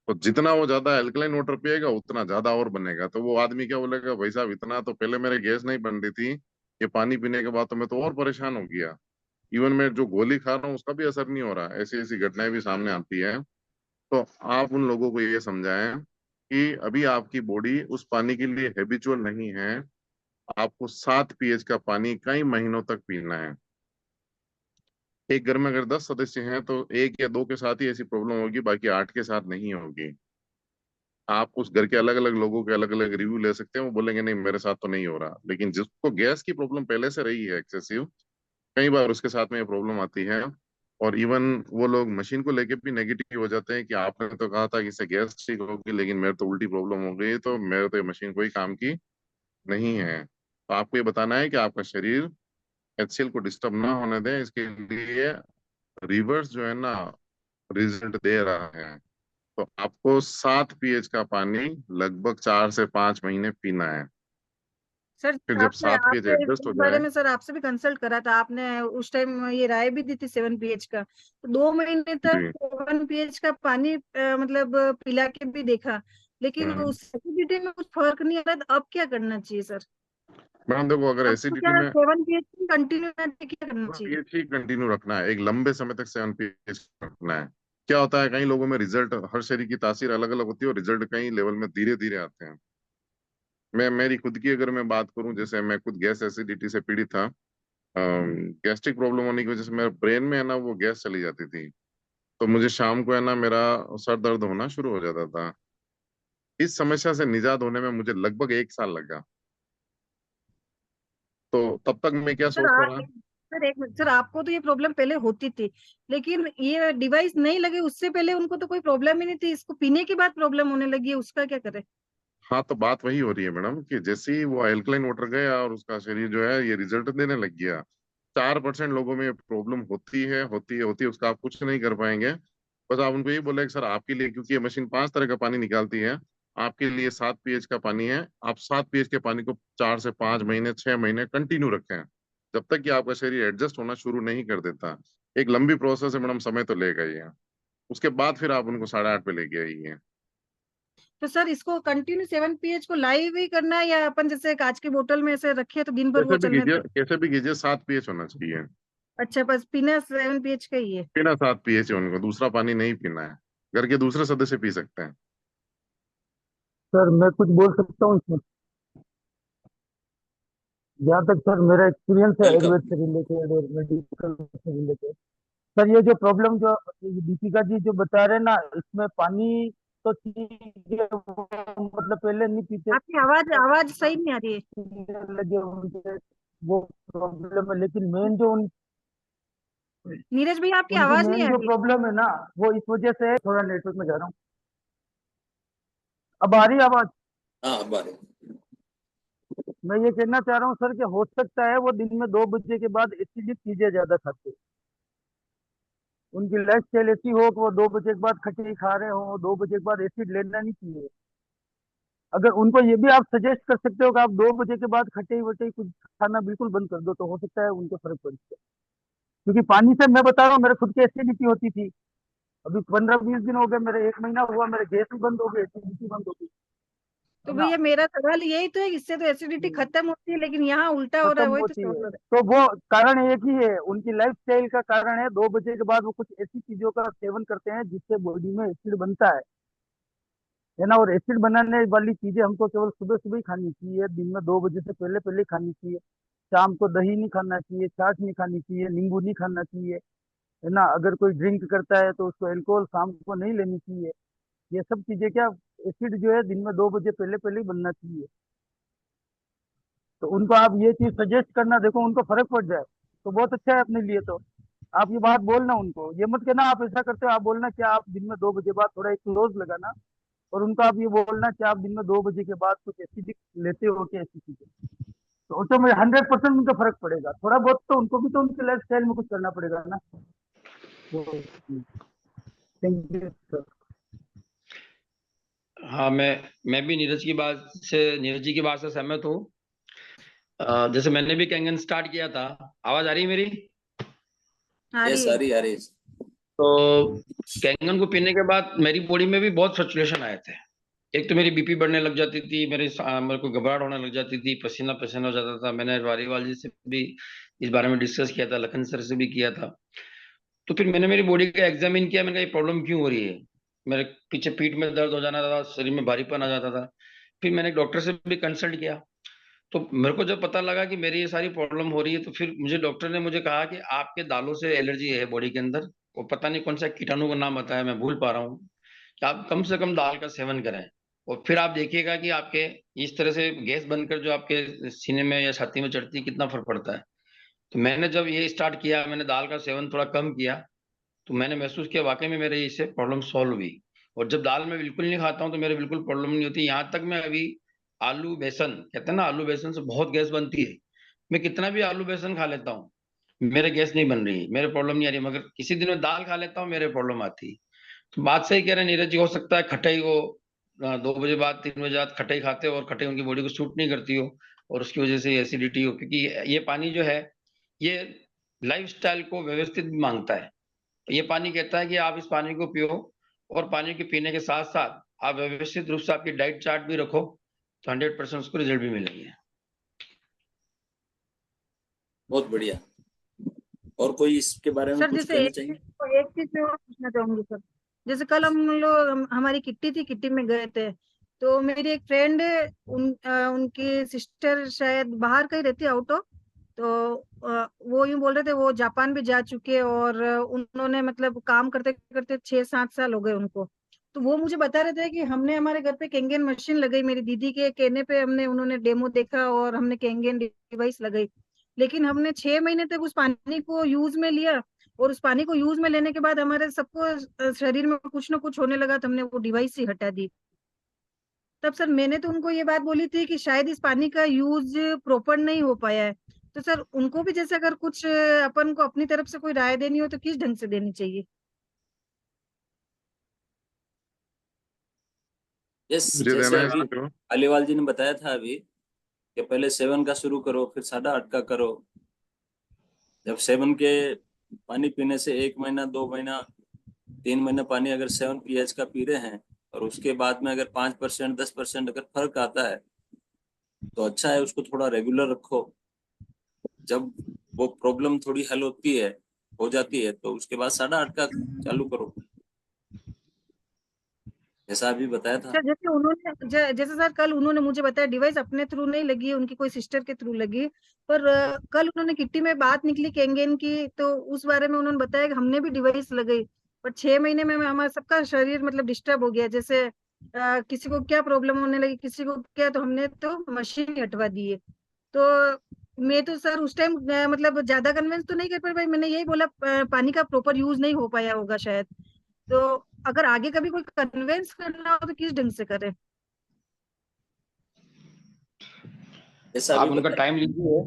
तो जितना वो ज्यादा एल्कलाइन वाटर पिएगा उतना ज्यादा और बनेगा। तो वो आदमी क्या बोलेगा, भाई साहब इतना तो पहले मेरे गैस नहीं बन रही थी, ये पानी पीने के बाद तो मैं तो और परेशान हो गया। इवन मैं जो गोली खा रहा हूँ उसका भी असर नहीं हो रहा। ऐसी ऐसी घटनाएं भी सामने आती है। तो आप उन लोगों को ये समझाएं कि अभी आपकी बॉडी उस पानी के लिए हैबिचुअल नहीं है। आपको 7 pH का पानी कई महीनों तक पीना है। एक घर में अगर 10 सदस्य हैं तो 1 या 2 के साथ ही ऐसी प्रॉब्लम होगी, बाकी 8 के साथ नहीं होगी। आप उस घर के अलग अलग लोगों के अलग अलग रिव्यू ले सकते हैं, वो बोलेंगे नहीं मेरे साथ तो नहीं हो रहा। लेकिन जिसको गैस की प्रॉब्लम पहले से रही है एक्सेसिव, कई बार उसके साथ में ये प्रॉब्लम आती है। और इवन वो लोग मशीन को लेके भी नेगेटिव हो जाते हैं कि आपने तो कहा था कि इससे गैस ठीक होगी, लेकिन मेरे तो उल्टी प्रॉब्लम हो गई, तो मेरे तो ये मशीन कोई काम की नहीं है। तो आपको ये बताना है कि आपका शरीर HCl को डिस्टर्ब ना होने दें, इसके लिए रिवर्स जो है ना रिजल्ट दे रहा है। तो आपको 7 pH का पानी लगभग 4 से 5 महीने पीना है। सर फिर जब आपने 7 pH आपने एडजस्ट हो इस बारे जाए, में सर आपसे भी कंसल्ट करा था, आपने उस टाइम ये राय भी दी थी 7 pH का, तो 2 महीने तक जी 7 pH का पानी मतलब पिला के भी देखा, लेकिन हम्म, उस एसिडिटी में कुछ फर्क नहीं आ रहा, तो अब क्या करना चाहिए सर? मैडम देखो, अगर अब तो एसिडिटी क्या में 7 pH कंटिन्यू क्या करना चाहिए? पीएच ही कंटिन्यू रखना है, एक लंबे समय तक 7 pH रखना है। क्या होता है, कई लोगों में रिजल्ट, हर शरीर की तासीर अलग अलग होती है और रिजल्ट कई लेवल में धीरे धीरे आते हैं। मैं मेरी खुद की अगर मैं बात करूं, जैसे मैं खुद गैस एसिडिटी से पीड़ित था। गैस्ट्रिक प्रॉब्लम होने की वजह से मेरे ब्रेन में है ना वो गैस चली जाती थी। तो मुझे शाम को है ना मेरा सर दर्द होना शुरू हो जाता था। इस समस्या से निजात होने में मुझे लगभग 1 साल लगा। तो तब तक मैं क्या सर सोचता रहा। सर एक मिनट सर, आपको तो ये प्रॉब्लम पहले होती थी, लेकिन ये डिवाइस नहीं लगे उससे पहले उनको तो कोई प्रॉब्लम ही नहीं थी, इसको पीने के बाद प्रॉब्लम होने लगी है, उसका क्या करें? हाँ, तो बात वही हो रही है मैडम कि जैसे ही वो एल्कलाइन वाटर गया और उसका शरीर जो है ये रिजल्ट देने लग गया। 4% लोगों में प्रॉब्लम होती है, उसका आप कुछ नहीं कर पाएंगे। बस आप उनको यही बोले कि सर आपके लिए, क्योंकि ये मशीन 5 तरह का पानी निकालती है, आपके लिए 7 pH का पानी है। आप 7 pH के पानी को 4 से 5 महीने 6 महीने कंटिन्यू रखें, जब तक कि आपका शरीर एडजस्ट होना शुरू नहीं कर देता। एक लंबी प्रोसेस है मैडम, समय तो लेगा ही है। उसके बाद फिर आप उनको 8.5 पे लेके आइए। तो सर इसको कंटिन्यू 7 pH को लाइव ही करना है, या अपन जैसे कांच की बोतल में ऐसे रखे तो दिन भर वो चलने दे? कैसे भी कीजिए 7 pH होना चाहिए। अच्छा, बस पीना 7 pH का ही है? पीना 7 pH है उनको, दूसरा पानी नहीं पीना है। घर के दूसरे सदस्य पी सकते हैं। सर मैं कुछ बोल सकता हूँ इसमें? जहाँ तक सर मेरा एक्सपीरियंस है वेलकम। आयुर्वेद से रिलेटेड और मेडिकल से रिलेटेड, सर ये जो प्रॉब्लम जो दीपिका जी जो बता रहे हैं ना, इसमें पानी तो ठीक है, वो मतलब पहले नहीं पीते आपकी आवाज आवाज सही नहीं आ रही है। पीने लगे उनके, वो प्रॉब्लम है। लेकिन मेन जो नीरज भैया आपकी उनकी आवाज नहीं मेन आ जो रही है। प्रॉब्लम है ना, वो इस वजह से है। थोड़ा नेटवर्क में जा रहा हूँ, अब आ रही है आवाज? हाँ अब आ रहे हैं। मैं ये कहना चाह रहा हूँ सर कि हो सकता है वो दिन में 2 बजे के बाद एसिडिक चीजें ज्यादा खाते हैं। उनकी लाइफ स्टाइल ऐसी हो कि वो 2 बजे के बाद खट्टी खा रहे हो, 2 बजे के बाद एसिड लेना नहीं चाहिए। अगर उनको ये भी आप सजेस्ट कर सकते हो कि आप 2 बजे के बाद खट्टे वट्टे कुछ खाना बिल्कुल बंद कर दो, तो हो सकता है उनको फर्क पड़ जाए। क्योंकि पानी से मैं बता रहा हूँ, मेरे खुद की एसिडिटी होती थी। अभी 15-20 दिन हो गए, मेरे 1 महीना हुआ, मेरे गैस भी बंद हो गई, एसिडिटी बंद हो गई, तो है ना, भैया मेरा सवाल यही तो है, इससे तो एसिडिटी खत्म होती है, लेकिन यहाँ उल्टा हो रहा खत्म है, वही तो होती है। समझ रहा तो वो कारण एक ही है, उनकी लाइफ स्टाइल का कारण है। 2 बजे के बाद वो कुछ ऐसी चीजों का सेवन करते हैं जिससे बॉडी में एसिड बनता है ना। और एसिड बनाने वाली चीजें हमको केवल सुबह सुबह ही खानी चाहिए, दिन में 2 बजे से पहले पहले ही खानी चाहिए। शाम को दही नहीं खाना चाहिए, छाछ नहीं खानी चाहिए, नींबू नहीं खाना चाहिए, है ना। अगर कोई ड्रिंक करता है तो उसको अल्कोहल शाम को नहीं लेनी चाहिए। ये सब चीजें क्या, एसिड जो है दिन में 2 बजे पहले पहले ही बनना चाहिए। तो उनको आप ये चीज सजेस्ट करना, देखो उनको फर्क पड़ जाए तो बहुत अच्छा है अपने लिए। तो आप ये बात बोलना उनको, ये मत कहना आप ऐसा करते हो, आप बोलना क्या आप दिन में 2 बजे बाद थोड़ा एक क्लोज लगाना, और उनको आप ये बोलना कि आप दिन में 2 बजे के बाद कुछ ऐसी लेते हो कि ऐसी चीजें, तो उससे मुझे 100% उनका फर्क पड़ेगा। थोड़ा बहुत तो उनको भी तो उनके लाइफ स्टाइल में कुछ करना पड़ेगा ना। Thank you sir. हाँ, मैं भी नीरज जी की बात से सहमत हूँ। जैसे मैंने भी कैंगन स्टार्ट किया था। आवाज आ रही है मेरी? है। आ यस रही है। आ रही है। तो कैंगन को पीने के बाद मेरी बॉडी में भी बहुत फ्लक्चुएशन आए थे। एक तो मेरी बीपी बढ़ने लग जाती थी, मेरे को घबराहट होने लग जाती थी, पसीना पसीना हो जाता था। मैंने वारीवाल जी से भी इस बारे में डिस्कस किया था, लखन सर से भी किया था। तो फिर मैंने मेरी बॉडी का एग्जामिन किया, मैंने कहा ये प्रॉब्लम क्यों हो रही है। मेरे पीछे पीठ में दर्द हो जाना था, शरीर में भारीपन आ जाता था। फिर मैंने एक डॉक्टर से भी कंसल्ट किया। तो मेरे को जब पता लगा कि मेरी ये सारी प्रॉब्लम हो रही है, तो फिर मुझे डॉक्टर ने मुझे कहा कि आपके दालों से एलर्जी है बॉडी के अंदर, वो पता नहीं कौन सा कीटाणु का नाम बताया, मैं भूल पा रहा हूँ, कि आप कम से कम दाल का सेवन करें। और फिर आप देखिएगा कि आपके इस तरह से गैस बनकर जो आपके सीने में या छाती में चढ़ती है, कितना फर्क पड़ता है। तो मैंने जब ये स्टार्ट किया, मैंने दाल का सेवन थोड़ा कम किया, तो मैंने महसूस किया वाकई में मेरे इससे प्रॉब्लम सॉल्व हुई। और जब दाल मैं बिल्कुल नहीं खाता हूँ तो मेरे बिल्कुल प्रॉब्लम नहीं होती। यहाँ तक मैं अभी आलू बेसन, कहते हैं ना, आलू बेसन से बहुत गैस बनती है, मैं कितना भी आलू बेसन खा लेता हूँ, मेरे गैस नहीं बन रही, मेरे प्रॉब्लम नहीं आ रही। मगर किसी दिन मैं दाल खा लेता हूँ, मेरे प्रॉब्लम आती है। तो बात सही कह रहे हैं नीरज जी, हो सकता है खटाई को 2 बजे बाद 3 बजे बाद खटाई खाते हो और खटाई उनकी बॉडी को सूट नहीं करती हो, और उसकी वजह से एसिडिटी हो, क्योंकि ये पानी जो है ये लाइफस्टाइल को व्यवस्थित मांगता है। ये पानी कहता है कि आप इस पानी को पियो, और पानी के पीने के साथ साथ आप व्यवस्थित रूप से आपकी डाइट चार्ट भी रखो, तो 100% उसको रिजल्ट भी मिलेंगे। बहुत बढ़िया। और कोई इसके बारे में सर कुछ जैसे कहना एक चाहिए? एक चीज मैं और पूछना चाहूंगी सर। जैसे कल हमारी किट्टी थी, किट्टी में गए थे, तो मेरी एक फ्रेंड, उनकी सिस्टर शायद बाहर कहीं रहती है, आउट ऑफ, तो वो यूं बोल रहे थे वो जापान भी जा चुके, और उन्होंने मतलब काम करते करते 6-7 साल हो गए उनको। तो वो मुझे बता रहे थे कि हमने हमारे घर पे केंगेन मशीन लगाई, मेरी दीदी के कहने पे हमने, उन्होंने डेमो देखा और हमने केंगेन डिवाइस लगाई, लेकिन हमने 6 महीने तक उस पानी को यूज में लिया, और उस पानी को यूज में लेने के बाद हमारे सबको शरीर में कुछ ना कुछ होने लगा, तो हमने वो डिवाइस ही हटा दी। तब सर मैंने तो उनको ये बात बोली थी कि शायद इस पानी का यूज प्रॉपर नहीं हो पाया है। तो सर उनको भी जैसे अगर कुछ अपन को अपनी तरफ से कोई राय देनी हो तो किस ढंग से देनी चाहिए? यस, मुझे जैसे देना है अभी इसको तो। अलीवाल जी ने बताया था अभी कि पहले 7 का शुरू करो, फिर 8.5 का करो। जब 7 के पानी पीने से 1 महीना, 2 महीना, 3 महीना पानी अगर 7 pH का पी रहे हैं, और उसके बाद में अगर 5%, 10% अगर फर्क आता है तो अच्छा है, उसको थोड़ा रेगुलर रखो। जब वो प्रॉब्लम थोड़ी हल होती है, हो जाती है, तो उसके बाद 8.5 का चालू करो, जैसा अभी बताया था। सर जैसे जैसे सर कल उन्होंने मुझे बताया डिवाइस अपने थ्रू नहीं लगी है, उनकी कोई सिस्टर के थ्रू लगी, पर कल उन्होंने किट्टी में बात निकली केंगेन की, तो उस बारे में उन्होंने बताया कि हमने भी डिवाइस लगाई, पर 6 महीने में हमारा सबका शरीर मतलब डिस्टर्ब हो गया। जैसे किसी को क्या प्रॉब्लम होने लगी, किसी को क्या, तो हमने तो मशीन ही हटवा दी है। तो मैं तो सर उस टाइम मतलब ज्यादा कन्विंस तो नहीं कर पाई भाई, मैंने यही बोला पानी का प्रॉपर यूज नहीं हो पाया होगा शायद। तो अगर आगे कभी कोई कन्विंस करना हो तो किस ढंग से करें? जैसा अभी आप उनका बताया। टाइम लीजिए,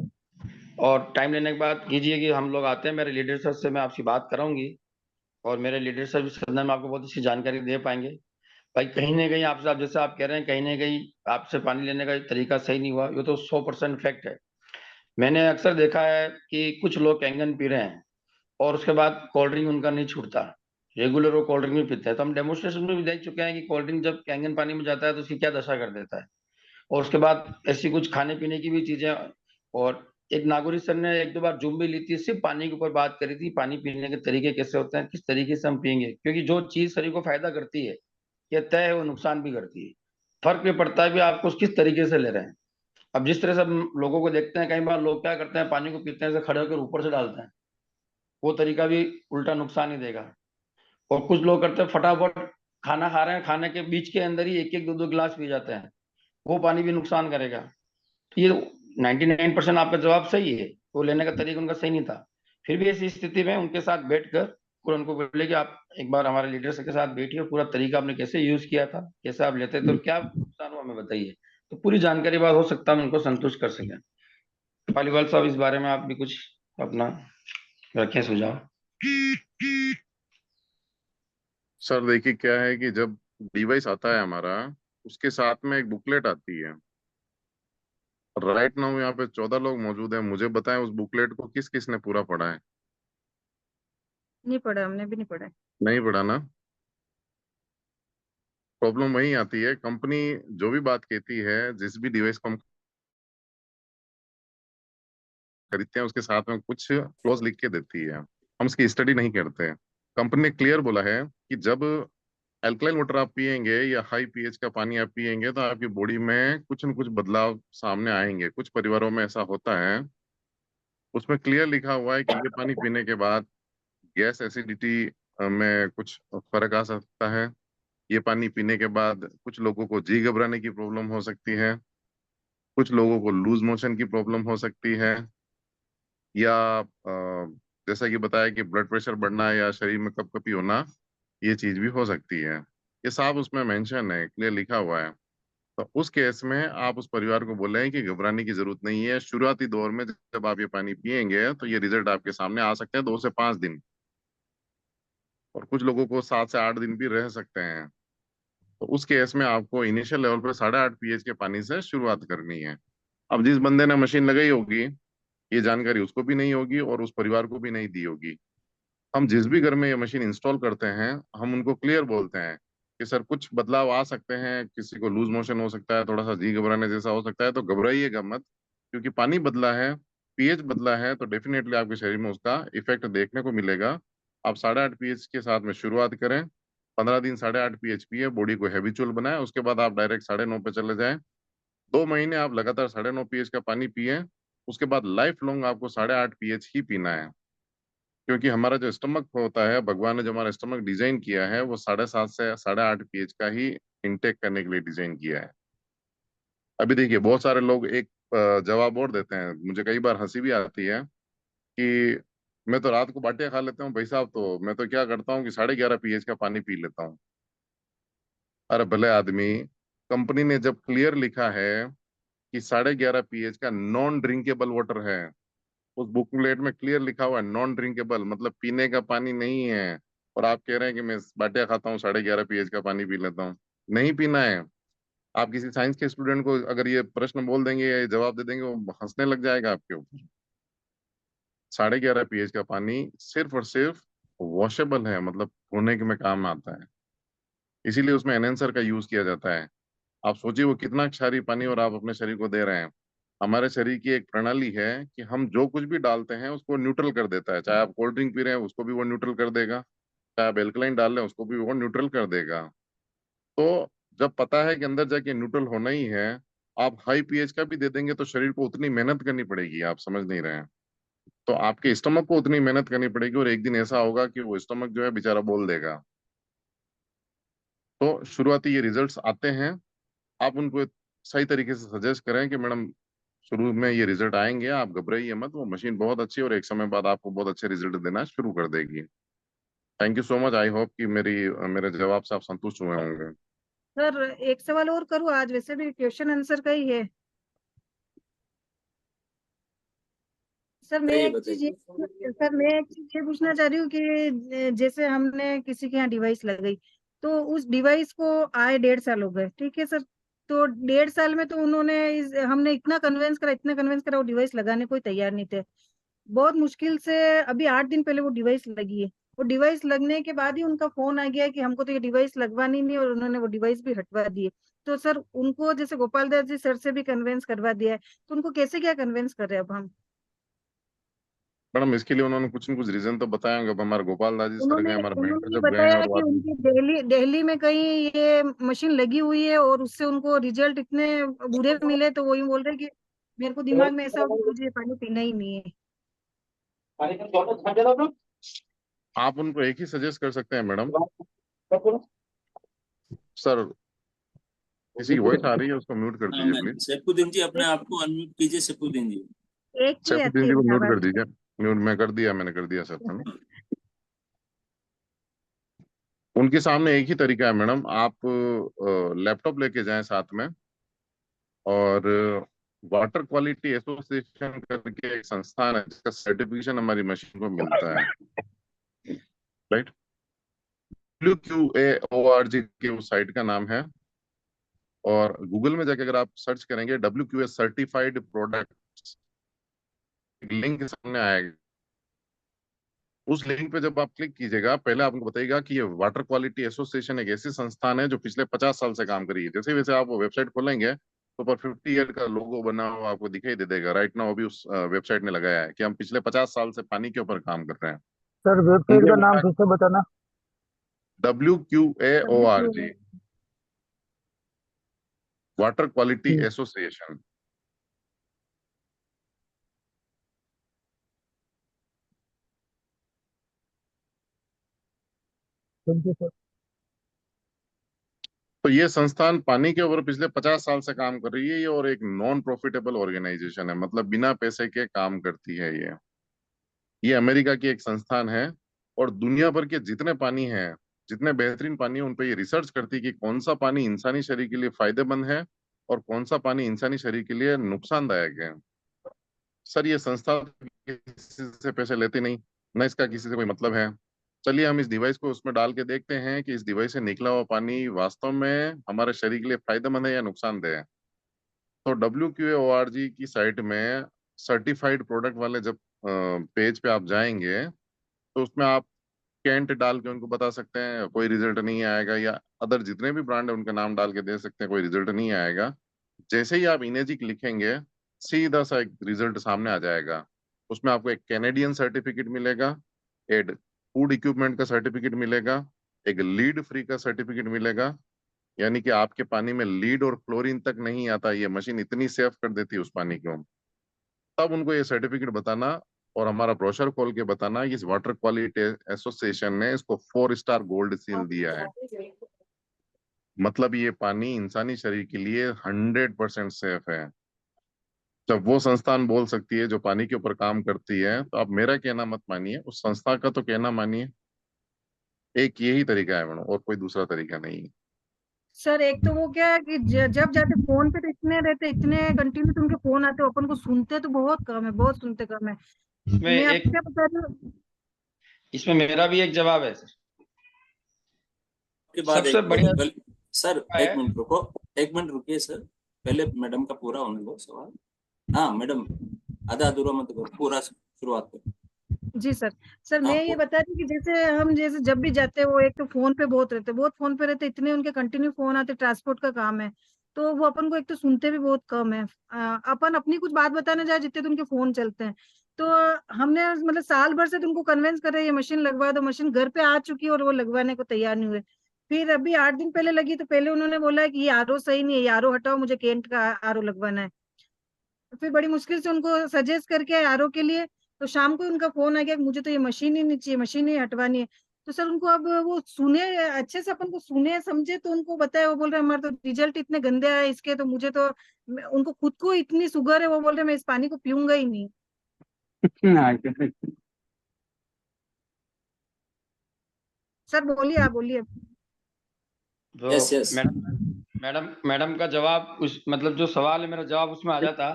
और टाइम लेने के बाद कीजिए कि हम लोग आते हैं, मेरे लीडर सर से मैं आपसी बात कराऊंगी, और मेरे लीडर सर इस संदर्भ में आपको बहुत अच्छी जानकारी दे पाएंगे। भाई कहीं ना कहीं आपसे, आप जैसे आप कह रहे हैं, कहीं ना कहीं आपसे पानी लेने का तरीका सही नहीं हुआ, ये तो 100% फैक्ट है। मैंने अक्सर देखा है कि कुछ लोग कैंगन पी रहे हैं और उसके बाद कोल्ड ड्रिंक उनका नहीं छूटता, रेगुलर वो कोल्ड ड्रिंक भी पीते हैं। तो हम डेमोन्स्ट्रेशन में भी देख चुके हैं कि कोल्ड ड्रिंक जब कैंगन पानी में जाता है तो उसकी क्या दशा कर देता है। और उसके बाद ऐसी कुछ खाने पीने की भी चीजें। और एक नागौरी सर ने 1-2 बार जूम भी ली थी, सिर्फ पानी के ऊपर बात करी थी, पानी पीने के तरीके कैसे होते हैं, किस तरीके से हम पियेंगे, क्योंकि जो चीज शरीर को फायदा करती है ये तय है, वो नुकसान भी करती है। फर्क ये पड़ता है कि आपको उस किस तरीके से ले रहे हैं। अब जिस तरह से हम लोगों को देखते हैं, कई बार लोग क्या करते हैं, पानी को पीते हैं, ऐसे खड़े होकर ऊपर से डालते हैं, वो तरीका भी उल्टा नुकसान ही देगा। और कुछ लोग करते हैं फटाफट, खाना खा रहे हैं, खाने के बीच के अंदर ही 1-1, 2-2 गिलास पी जाते हैं, वो पानी भी नुकसान करेगा। तो ये 99% आपका जवाब सही है, वो लेने का तरीका उनका सही नहीं था। फिर भी ऐसी स्थिति में उनके साथ बैठकर पूरा उनको बोले कि आप एक बार हमारे लीडर के साथ बैठिए, पूरा तरीका आपने कैसे यूज किया था, कैसे आप लेते थे और क्या नुकसान हुआ, हमें बताइए। तो पूरी जानकारी बाद हो सकता है हम उनको संतुष्ट कर सकें। पालीवाल साहब, इस बारे में आप भी कुछ अपना रखें सुझाव। सर देखिए क्या है कि जब डिवाइस आता है हमारा, उसके साथ में एक बुकलेट आती है। राइट नाउ यहाँ पे 14 लोग मौजूद हैं, मुझे बताएं उस बुकलेट को किस किस ने पूरा पढ़ा है? नहीं पढ़ा, हमने भी नहीं पढ़ा। नहीं पढ़ा ना। प्रॉब्लम वही आती है, कंपनी जो भी बात कहती है, जिस भी डिवाइस को हम खरीदते हैं उसके साथ में कुछ क्लॉज लिख के देती है, हम उसकी स्टडी नहीं करते। कंपनी ने क्लियर बोला है कि जब अल्कलाइन वाटर आप पिएंगे या हाई पीएच का पानी आप पिएंगे तो आपकी बॉडी में कुछ न कुछ बदलाव सामने आएंगे। कुछ परिवारों में ऐसा होता है, उसमें क्लियर लिखा हुआ है कि ये पानी पीने के बाद गैस एसिडिटी में कुछ फर्क आ सकता है। ये पानी पीने के बाद कुछ लोगों को जी घबराने की प्रॉब्लम हो सकती है, कुछ लोगों को लूज मोशन की प्रॉब्लम हो सकती है, या जैसा कि बताया कि ब्लड प्रेशर बढ़ना या शरीर में कपकपी होना, ये चीज भी हो सकती है। ये साफ उसमें मेंशन है, क्लियर लिखा हुआ है। तो उस केस में आप उस परिवार को बोलें कि घबराने की जरूरत नहीं है। शुरुआती दौर में जब आप ये पानी पिएंगे तो ये रिजल्ट आपके सामने आ सकते हैं 2 से 5 दिन, और कुछ लोगों को 7 से 8 दिन भी रह सकते हैं। तो उस केस में आपको इनिशियल लेवल पर 8.5 pH के पानी से शुरुआत करनी है। अब जिस बंदे ने मशीन लगाई होगी, ये जानकारी उसको भी नहीं होगी और उस परिवार को भी नहीं दी होगी। हम जिस भी घर में ये मशीन इंस्टॉल करते हैं, हम उनको क्लियर बोलते हैं कि सर कुछ बदलाव आ सकते हैं, किसी को लूज मोशन हो सकता है, थोड़ा सा जी घबराने जैसा हो सकता है, तो घबराइएगा मत, क्योंकि पानी बदला है, पीएच बदला है, तो डेफिनेटली आपके शरीर में उसका इफेक्ट देखने को मिलेगा। आप 8.5 pH के साथ में शुरुआत करें, 15 दिन 8.5 pH पिए, बॉडी को हैबिचुअल बनाए, उसके बाद आप डायरेक्ट 9.5 पे चले जाएं। 2 महीने आप लगातार 9.5 pH का पानी पिए, उसके बाद लाइफ लॉन्ग आपको 8.5 pH ही पीना है। क्योंकि हमारा जो स्टमक होता है, भगवान ने जो हमारा स्टमक डिजाइन किया है, वो 7.5 से 8.5 pH का ही इनटेक करने के लिए डिजाइन किया है। अभी देखिए बहुत सारे लोग एक जवाब और देते हैं, मुझे कई बार हंसी भी आती है कि मैं तो रात को बाटियां खा लेता हूँ भाई साहब, तो मैं तो क्या करता हूँ कि 11.5 pH का पानी पी लेता हूँ। अरे भले आदमी, कंपनी ने जब क्लियर लिखा है कि 11.5 pH का नॉन ड्रिंकेबल वाटर है, उस बुकलेट में क्लियर लिखा हुआ है नॉन ड्रिंकेबल, मतलब पीने का पानी नहीं है, और आप कह रहे हैं कि मैं बाटिया खाता हूँ 11.5 pH का पानी पी लेता हूँ। नहीं पीना है। आप किसी साइंस के स्टूडेंट को अगर ये प्रश्न बोल देंगे या ये जवाब दे देंगे, वो हंसने लग जाएगा आपके ऊपर। 11.5 pH का पानी सिर्फ और सिर्फ वॉशेबल है, मतलब धोने के में काम आता है, इसीलिए उसमें एनहेंसर का यूज किया जाता है। आप सोचिए वो कितना क्षारीय पानी और आप अपने शरीर को दे रहे हैं। हमारे शरीर की एक प्रणाली है कि हम जो कुछ भी डालते हैं उसको न्यूट्रल कर देता है। चाहे आप कोल्ड ड्रिंक पी रहे हैं उसको भी वो न्यूट्रल कर देगा, चाहे आप एल्कलाइन डाल रहे हैं उसको भी वो न्यूट्रल कर देगा। तो जब पता है कि अंदर जाके न्यूट्रल होना ही है, आप हाई पीएच का भी दे देंगे तो शरीर को उतनी मेहनत करनी पड़ेगी, आप समझ नहीं रहे हैं। तो आपके स्टमक को उतनी मेहनत करनी पड़ेगी, और एक दिन ऐसा होगा कि वो स्टमक जो है बेचारा बोल देगा। तो शुरुआती ये रिजल्ट्स आते हैं, आप उनको सही तरीके से सजेस्ट करें कि मैडम शुरू में ये रिजल्ट आएंगे, आप घबराइए मत, वो मशीन बहुत अच्छी है और एक समय बाद आपको बहुत अच्छे रिजल्ट देना शुरू कर देगी। Thank you so much. I hope कि मेरे जवाब से आप संतुष्ट हुए होंगे। सर एक सवाल और करूँ, आज वैसे भी क्वेश्चन आंसर का ही है। सर मैं बताइए एक चीज ये बताइए। सर मैं एक चीज ये पूछना चाह रही हूँ कि जैसे हमने किसी के यहाँ डिवाइस लगाई, तो उस डिवाइस को आए 1.5 साल हो गए, ठीक है सर। तो 1.5 साल में तो हमने इतना कन्वेंस करा, वो डिवाइस लगाने को ही तैयार नहीं थे। बहुत मुश्किल से अभी 8 दिन पहले वो डिवाइस लगी है। वो डिवाइस लगने के बाद ही उनका फोन आ गया कि हमको तो ये डिवाइस लगवानी नहीं, और उन्होंने वो डिवाइस भी हटवा दी है। तो सर उनको जैसे गोपाल दास जी सर से भी कन्वेंस करवा दिया है, तो उनको कैसे क्या कन्वेंस कर रहे हैं अब हम? मैडम इसके लिए उन्होंने कुछ न कुछ रीजन तो बताया होंगे। अब हमारे गोपाल दास जी सर उन्होंने गए, हमारे उन्होंने मेंटर ये जब गए हैं बताया और कि बात, उनकी दिल्ली दिल्ली में कहीं ये मशीन लगी हुई है और उससे उनको रिजल्ट इतने बुरे मिले, तो वही बोल रहे कि मेरे को दिमाग में ऐसा हो कि मुझे ये पानी पीना ही नहीं है। आप उनको एक ही सजेस्ट कर सकते हैं मैडम। सर किसी की वॉइस आ रही है, उसको म्यूट कर हाँ दीजिए मैं प्लीज। सैफुद्दीन जी, अपने आप को अनम्यूट कीजिए सैफुद्दीन जी। एक ही सैफुद्दीन आती जी है को मेरी म्यूट कर आवाज। दीजिए। म्यूट मैं कर दिया, मैंने कर दिया सर, है ना। उनके सामने एक ही तरीका है मैडम, आप लैपटॉप लेके जाएं साथ में, और वाटर क्वालिटी एसोसिएशन करके एक संस्थान है जिसका सर्टिफिकेशन हमारी मशीन को मिलता है, राइट। WQAORG के उस साइट का नाम है, और गूगल में जाके अगर आप सर्च करेंगे WQA सर्टिफाइड प्रोडक्ट, लिंक सामने आएगा। उस लिंक पे जब आप क्लिक कीजिएगा, पहले आपको बताइएगा कि ये वाटर क्वालिटी एसोसिएशन एक ऐसी संस्थान है जो पिछले 50 साल से काम कर रही है। जैसे वैसे आप वो वेबसाइट खोलेंगे तो ऊपर 50 ईयर का लोगो बना हुआ आपको दिखाई दे देगा। राइट नाउ अभी उस वेबसाइट ने लगाया है कि हम पिछले 50 साल से पानी के ऊपर काम कर रहे हैं। सर वेबसाइट उनके का नाम द्वारा फिर से बताना। WQAORG, water quality hmm. Association. Thank you sir. तो ये संस्थान पानी के ऊपर पिछले 50 साल से काम कर रही है, ये और एक नॉन प्रॉफिटेबल ऑर्गेनाइजेशन है, मतलब बिना पैसे के काम करती है ये अमेरिका की एक संस्थान है, और दुनिया भर के जितने पानी हैं, जितने बेहतरीन पानी है, उन पे ये रिसर्च करती है कि कौन सा पानी इंसानी शरीर के लिए फायदेमंद है और कौन सा पानी इंसानी शरीर के लिए नुकसानदायक है। सर ये संस्था किसी से पैसे लेती नहीं, न इसका किसी से कोई मतलब है। चलिए हम इस डिवाइस को उसमें डाल के देखते हैं कि इस डिवाइस से निकला हुआ पानी वास्तव में हमारे शरीर के लिए फायदेमंद है या नुकसानदेह है। तो WQAORG की साइट में सर्टिफाइड प्रोडक्ट वाले जब पेज पे आप जाएंगे, तो उसमें आप कैंट डाल के उनको बता सकते हैं, कोई रिजल्ट नहीं आएगा, या अदर जितने भी ब्रांड है उनका नाम डाल के दे सकते हैं, कोई रिजल्ट नहीं आएगा। जैसे ही आप इनेजिक लिखेंगे, सीधा सा एक रिजल्ट सामने आ जाएगा। उसमें आपको एक कैनेडियन सर्टिफिकेट मिलेगा, एक फूड इक्विपमेंट का सर्टिफिकेट मिलेगा, एक लीड फ्री का सर्टिफिकेट मिलेगा, यानी कि आपके पानी में लीड और क्लोरीन तक नहीं आता, ये मशीन इतनी सेफ कर देती है उस पानी को। तब उनको ये सर्टिफिकेट बताना और हमारा ब्रोशर खोल के बताना, इस वाटर क्वालिटी एसोसिएशन ने इसको 4 स्टार गोल्ड सील दिया है, मतलब ये पानी इंसानी शरीर के लिए 100% सेफ है। जब वो संस्थान बोल सकती है जो पानी के ऊपर काम करती है, तो आप मेरा कहना मत मानिए, उस संस्था का तो कहना मानिए। एक यही तरीका है मैडम, और कोई दूसरा तरीका नहीं है। सर एक तो वो क्या है कि जब जाते फोन पे तो इतने रहते, इतने कंटिन्यू उनके फोन आते, अपन को सुनते तो बहुत कम है, बहुत सुनते कम है। इसमें मैं एक आपको क्या बता रही हूँ, इसमें मेरा भी एक जवाब है सर। के बाद सबसे एक बढ़िया सर है। एक मिनट रुको, एक मिनट रुकिए सर, पहले मैडम का पूरा होने दो सवाल। हाँ मैडम, आधा अधूरा मत करो, पूरा शुरुआत करो। जी सर। सर हाँ मैं ये बता रही हूँ कि जैसे हम जैसे जब भी जाते हैं, वो एक तो फोन पे बहुत रहते, बहुत फोन पे रहते, इतने उनके कंटिन्यू फोन आते, ट्रांसपोर्ट का काम है, तो वो अपन को एक तो सुनते भी बहुत कम है। अपन अपनी कुछ बात बताने जाए जितने तो उनके फोन चलते हैं। तो हमने मतलब साल भर से तो उनको कन्विंस कर रहे हैं ये मशीन लगवा दो, मशीन घर पे आ चुकी है और वो लगवाने को तैयार नहीं हुए। फिर अभी 8 दिन पहले लगी, तो पहले उन्होंने बोला है कि ये आरओ सही नहीं है, ये आरओ हटाओ, मुझे केंट का आरओ लगवाना है। फिर बड़ी मुश्किल से उनको सजेस्ट करके आए आरओ के लिए, तो शाम को उनका फोन आ गया कि मुझे तो ये मशीन ही नहीं चाहिए, मशीन ही हटवानी है। तो सर उनको अब वो सुने अच्छे से, अपन को सुने समझे तो उनको बताए, वो बोल रहे हमारे तो रिजल्ट इतने गंदे आए इसके, तो मुझे तो उनको खुद को इतनी शुगर है, वो बोल रहे मैं इस पानी को पीऊंगा ही नहीं। सर बोलिए, आप बोलिए। तो यस यस। मैडम का जवाब, उस मतलब जो सवाल है मेरा जवाब उसमें आ जाता।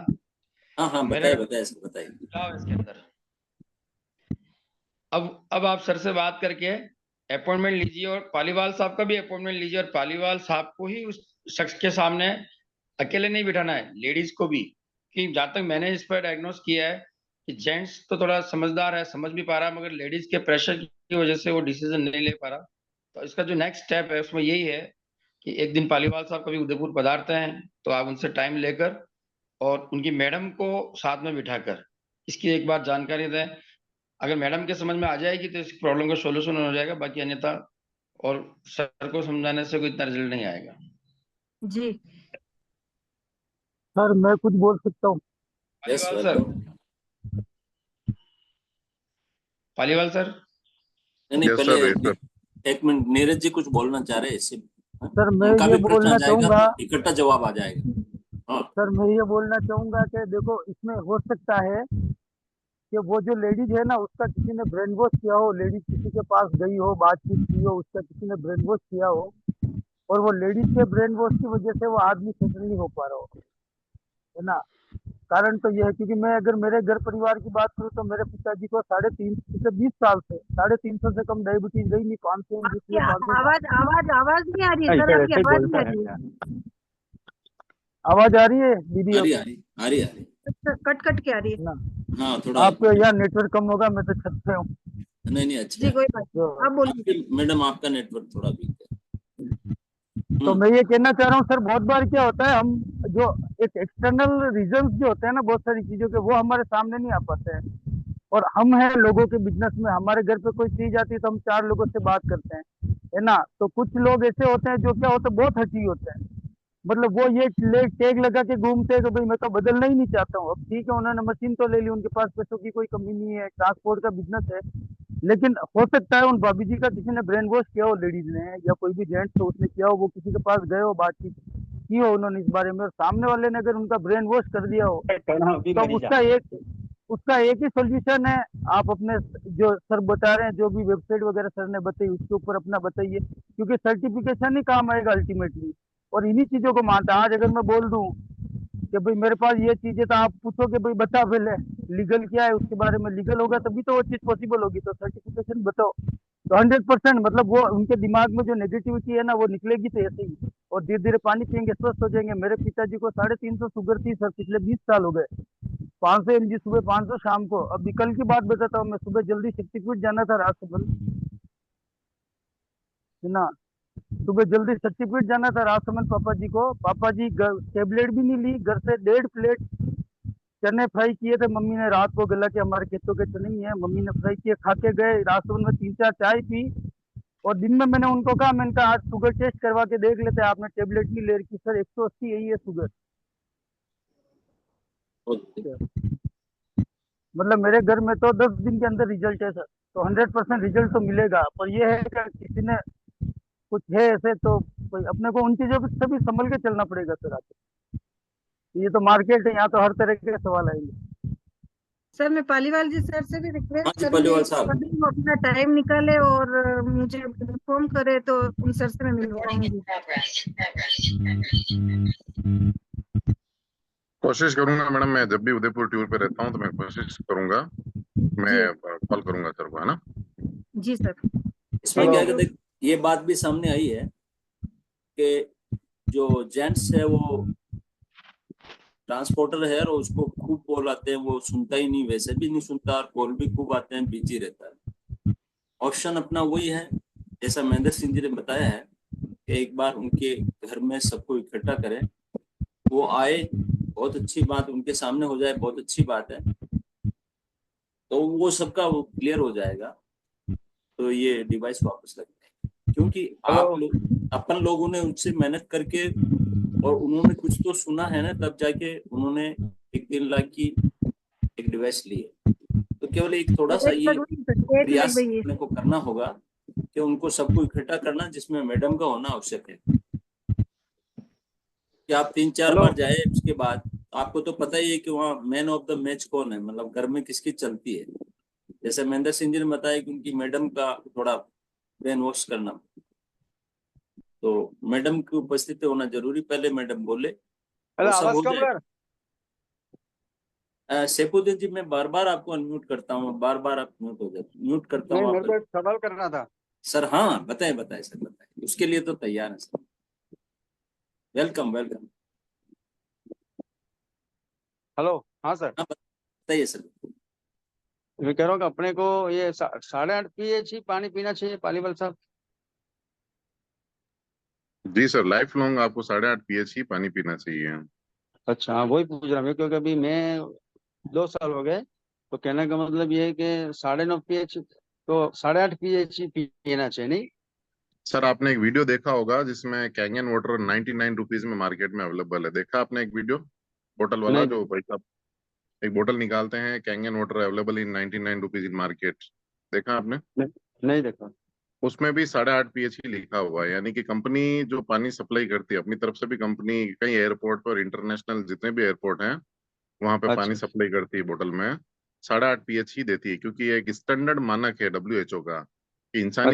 हाँ हाँ मेरे बताइए बताइए सर बताइए। जवाब इसके अंदर, अब आप सर से बात करके अपॉइंटमेंट लीजिए, और पालीवाल साहब का भी अपॉइंटमेंट लीजिए, और पालीवाल साहब को ही उस शख्स के सामने अकेले नहीं बिठाना है, लेडीज को भी। कि जहां तक मैंने इस पर डायग्नोस किया है कि जेंट्स तो थोड़ा समझदार है, समझ भी पा रहा है, मगर लेडीज के प्रेशर की वजह से वो डिसीजन नहीं ले पा रहा। तो इसका जो नेक्स्ट स्टेप है उसमें यही है कि एक दिन पालीवाल साहब कभी उदयपुर पधारते हैं, तो आप उनसे टाइम लेकर और उनकी मैडम को साथ में बिठाकर इसकी एक बार जानकारी दें। अगर मैडम के समझ में आ जाएगी तो इस प्रॉब्लम का सोल्यूशन हो जाएगा, बाकी अन्यथा और सर को समझाने से कोई इतना रिजल्ट नहीं आएगा। जी सर मैं कुछ बोल सकता हूँ? Yes Paliwal sir, welcome. Paliwal sir. नहीं नहीं, यस पहले सर, यस सर। एक मिनट, नीरज जी कुछ बोलना चाह रहे हैं इससे। हाँ? सर मैं उनका ये भी प्रश्न आ बोलना जाएगा चाहूंगा, तो इकट्ठा जवाब आ जाएगा। हाँ सर मैं ये बोलना चाहूंगा कि देखो इसमें हो सकता है कि वो जो लेडीज है ना, उसका किसी ने ब्रेन वॉश किया हो, लेडीज किसी के पास गई हो, बातचीत की हो, उसका किसी ने ब्रेन वॉश किया हो, और वो लेडीज के ब्रेन वॉश की वजह से वो आदमी सेटल नहीं हो पा रहा हो, है ना। कारण तो यह है क्योंकि मैं अगर मेरे घर परिवार की बात करूँ तो मेरे पिताजी को 350 पिछले 20 साल से 350 से कम डायबिटीज गई नहीं, 500 आपकी जिसलिए 500 आवाज आवाज आवाज नहीं आ रही है सर, आपकी आवाज नहीं आ रही है। आवाज आ रही है दीदी आ अब? रही आ रही आ रही आ रही। कट कट के आ रही है। है ना। हाँ थोड़ा। आपके यहाँ नेटवर्क कम होगा, मैं तो छत पे हूँ। नहीं नहीं अच्छा जी है। कोई बात तो नहीं, आप बोलिए। आपके मैडम आपका नेटवर्क थोड़ा वीक है। तो मैं ये कहना चाह रहा हूँ सर, बहुत बार क्या होता है, हम जो एक एक्सटर्नल रीजंस जो होते हैं ना बहुत सारी चीजों के, वो हमारे सामने नहीं आ पाते हैं। और हम हैं लोगों के बिजनेस में, हमारे घर पे कोई चीज आती है तो हम 4 लोगों से बात करते हैं, है ना। तो कुछ लोग ऐसे होते हैं जो क्या होते हैं, बहुत हठी होते हैं, मतलब वो ये टैग लगा के घूमते हैं कि भाई मैं तो बदलना ही नहीं चाहता हूँ। अब ठीक है, उन्होंने मशीन तो ले ली, उनके पास पैसों की कोई कमी नहीं है, ट्रांसपोर्ट का बिजनेस है, लेकिन हो सकता है उन भाभी जी का किसी ने ब्रेन वॉश किया हो, लेडीज ने या कोई भी जेंट्स तो उसने किया हो, वो किसी के पास गए हो, बातचीत की हो उन्होंने इस बारे में, और सामने वाले ने अगर उनका ब्रेन वॉश कर दिया हो, तो अब उसका एक ही सोल्यूशन है। आप अपने जो सर बता रहे हैं, जो भी वेबसाइट वगैरह सर ने बताई उसके ऊपर अपना बताइए, क्योंकि सर्टिफिकेशन ही काम आएगा अल्टीमेटली। और इन्हीं चीजों को मानता है। आज अगर मैं बोल दूं कि भाई मेरे पास ये चीजें, तो आप पूछो कि भाई बता पहले लीगल क्या है, उसके बारे में लीगल होगा तभी तो वो चीज पॉसिबल होगी, तो सर्टिफिकेशन बताओ। तो 100% मतलब वो उनके दिमाग में जो नेगेटिविटी है ना वो निकलेगी तो ऐसे ही, और धीरे धीरे पानी पियेंगे स्वस्थ हो जाएंगे। मेरे पिताजी को 350 शुगर थी सर, पिछले 20 साल हो गए। 500 mg सुबह, 500 शाम को। अभी कल की बात बताता हूँ, मैं सुबह जल्दी शक्तिपीठ जाना था राजसमंद, है ना, सुबह जल्दी शक्तिपीठ जाना था राजसमंद पापा जी को। पापा जी टेबलेट भी नहीं ली, घर से 1.5 प्लेट चने फ्राई किए थे मम्मी ने रात को, गला के हमारे खेतों के चने ही है, मम्मी ने फ्राई किए, खा के गए राजसमंद में, 3-4 चाय पी। और दिन में मैंने उनको कहा, मैंने कहा आज शुगर टेस्ट करवा के देख लेते हैं, आपने टेबलेट नहीं ले रखी सर, 180 यही है शुगर। मतलब मेरे घर में तो 10 दिन के अंदर रिजल्ट है सर, तो 100% रिजल्ट तो मिलेगा। पर ये है कि किसी ने कुछ है ऐसे, तो कोई अपने को उन चीजों से भी संभल के चलना पड़ेगा सर। आगे ये तो मार्केट है, यहाँ तो हर तरह के सवाल आएंगे। सर मैं पालीवाल जी सर से भी हाँ रिक्वेस्ट जी करूंगी पालीवाल कि साहब। कभी वो अपना टाइम निकाले और मुझे इन्फॉर्म करे, तो उन सर से मैं मिलवाऊंगी। कोशिश करूंगा मैडम, मैं जब भी उदयपुर टूर पे रहता हूँ तो मैं कोशिश करूंगा, मैं जी कॉल करूंगा सर को, है ना। जी सर। इसमें थैंक क्या है कि यू। देख, ये बात भी सामने आई है कि जो जेंट्स है वो ट्रांसपोर्टर है और उसको खूब कॉल आते हैं, वो सुनता ही नहीं, वैसे भी नहीं सुनता, और कॉल भी खूब आते हैं, बिजी रहता है। ऑप्शन अपना वही है, जैसा महेंद्र सिंह जी ने बताया है, कि एक बार उनके घर में सबको इकट्ठा करें, वो आए, बहुत अच्छी बात, उनके सामने हो जाए, बहुत अच्छी बात है, तो वो सबका वो क्लियर हो जाएगा। तो ये डिवाइस वापस लगता है, क्योंकि हेलो। आप लोग, अपन लोगों ने उनसे मेहनत करके, और उन्होंने कुछ तो सुना है ना, तब जाके उन्होंने एक 3 लाख की एक डिवाइस ली है। तो केवल एक थोड़ा सा 1 लाख ये नहीं सर, 1 लाख प्रयास भैया। अपने को करना होगा कि उनको सबको इकट्ठा करना, जिसमें मैडम का होना आवश्यक है। कि आप 3-4 हेलो। बार जाए, उसके बाद आपको तो पता ही है कि वहाँ मैन ऑफ द मैच कौन है, मतलब घर में किसकी चलती है। जैसे महेंद्र सिंह जी ने बताया कि उनकी मैडम का थोड़ा ब्रेन वॉश करना, तो मैडम की उपस्थिति होना जरूरी, पहले मैडम बोले, हेलो, वो सब आवाज हो कम जाए। कर। सैफुद्दीन जी, मैं बार बार आपको अनम्यूट करता हूँ, बार बार आप म्यूट हो जाते, म्यूट करता नहीं, हूँ मेरे आप। को एक सवाल करना था। सर हाँ, बताए बताए सर, बताए, उसके लिए तो तैयार है सर। Welcome welcome. हेलो। हाँ सर। हाँ बताइए सर। मैं कह रहा हूँ कि अपने को ये 8.5 pH ही पानी पीना चाहिए पालीवाल साहब। जी सर, लाइफ लॉन्ग आपको 8.5 pH ही पानी पीना चाहिए। अच्छा, हाँ वही पूछ रहा हूँ, क्योंकि अभी मैं 2 साल हो गए, तो कहने का मतलब ये है कि 9.5 pH, तो 8.5 pH ही पीना चाहिए नहीं। सर आपने एक वीडियो देखा होगा जिसमें कैंगन वाटर 99 रुपीज में मार्केट में अवेलेबल है, देखा आपने एक वीडियो, बोतल वाला नहीं जो देखा। भाई साहब एक बोतल निकालते हैं, Kangen water available in 99 rupees in market, देखा आपने। नहीं, नहीं देखा। उसमें भी 8.5 pH ही लिखा हुआ है, यानी कि कंपनी जो पानी सप्लाई करती है अपनी तरफ से भी, कंपनी कई एयरपोर्ट पर, इंटरनेशनल जितने भी एयरपोर्ट हैं वहां पे पानी अच्छा। सप्लाई करती है बोतल में, 8.5 pH ही देती है, क्योंकि ये एक स्टैंडर्ड मानक है WHO का कि इंसानी अच्छा।